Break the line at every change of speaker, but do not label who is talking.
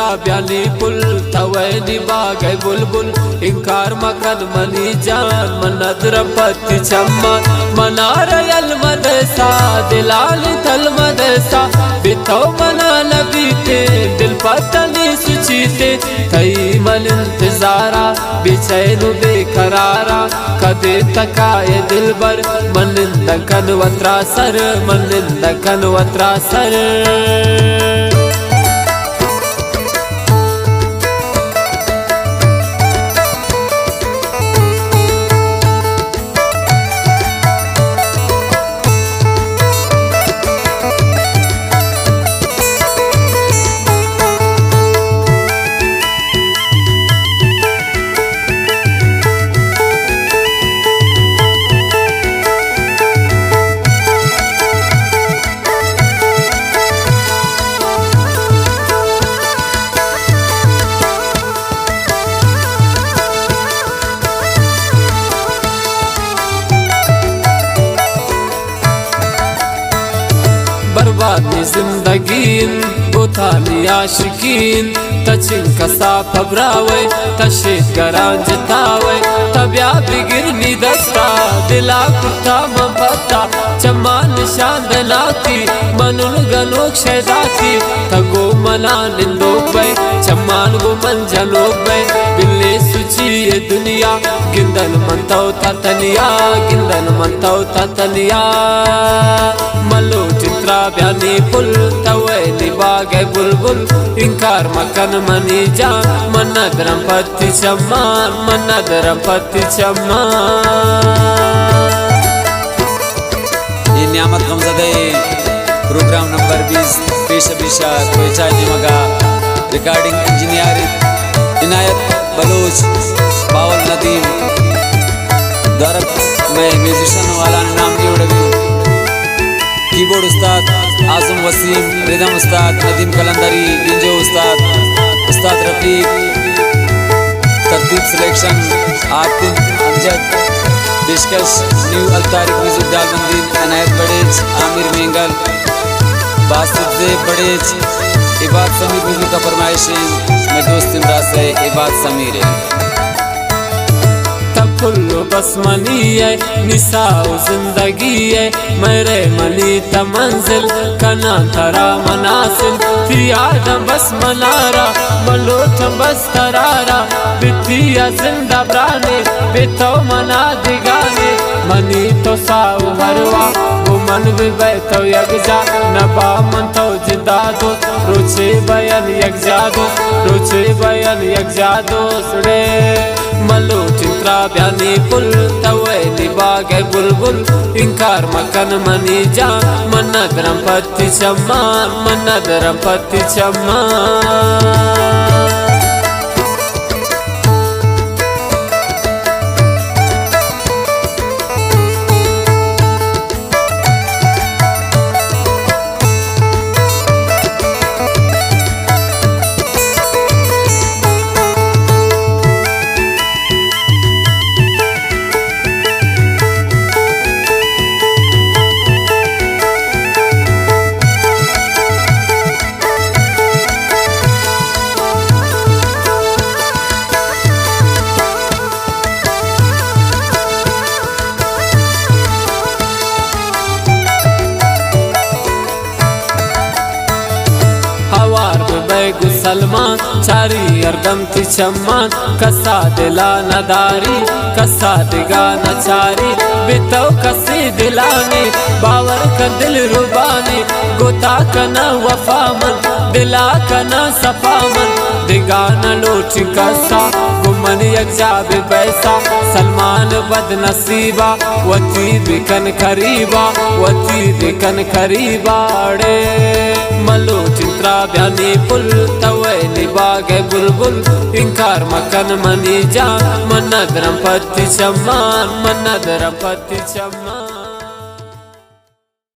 चित्रा ब्यानी पुल तवैनी बागै बुलबुल इंकार मकन मनी जान मनदर पति चम्मा मनारयल मदसा दिलाल तल मदसा बितो मना लबीते दिल पतनी सुचीते तई मन इंतजारा बेचैन बेकरारा कदे तकाए दिल बर मनिंदकन वत्रा सर मनिंदकन वत्रा सर बर्बादी जिंदगीन बुथाली आशिकीन तचिन कसा फबरावे तशीत गरान जतावे तब्या बिगिरनी दस्ता दिला कुर्ता मबता चम्मा निशान दलाती मनुल गलोक शैदाती तगो मना निंदोक बै चम्मान गो मन जलोक बै बिल्ले सुची ये दुनिया गिंदन मनताव ततनिया गिंदन मनताव ततनिया मलो चित्रा ब्यानी पुल तवैनी बागै बुलबुल इंकार मकन मनी जान मनदरम पति चम्मान मनदरम पति चम्मान।
ये नियामत गमज़दे प्रोग्राम नंबर 20 पेश बिशा कोयचानी मगा रिकॉर्डिंग इंजीनियर इनायत बलोच बावल नदीम द्वारा मैं म्यूजिशियन वाला नाम की उड़वी कीबोर्ड उस्ताद आजम वसीम रिदम उस्ताद नदीम कलंदरी बिंजो उस्ताद रफीक तरतीब सिलेक्शन आतिन अमजद पेशकश न्यू अलतारिक म्यूजिक दालबंदी अनायत बड़ेज आमिर मेंगल बासित बड़ेज इबाद समीर म्यूजिक का फरमाइशें मैं दोस्त इमराज से इबाद समीर है
कुल्लो बस मनी है निसाओ जिंदगी है मेरे मनी तमंजिल कना तरा मनासिल फियादम बस मनारा मलोट बस तरारा बितिया जिंदा ब्राने बितो मना दिगाने मनी तो साउ हरवा वो मन भी बैठो यगजा नबा मन तो जिदा दो रोचे बयान यगजा दो रोचे बयान यगजा दो सड़े मलो चित्रा ब्यानी पुल तवैनी बागै बुलबुल इंकार मकन मनी जान मनदरम पति चम्मान मनदरम पति चम्मान। सलमान चारी अर्दम थी चम्मान कसा दिला नदारी कसा दिगा नचारी बितो कसी दिलानी बावर का दिल रुबानी गोता कना वफामन दिला कना सफामन दिगा न लोटी कसा गुमन यकजाब बैसा सलमान बद नसीबा वती बिकन करीबा वती बिकन करीबा रे मलो चित्रा ब्यानी पुल तवैनी बागै बुलबुल इंकार मकन मनी जान मनदरम पति चम्मान मनदरम पति चम्मान।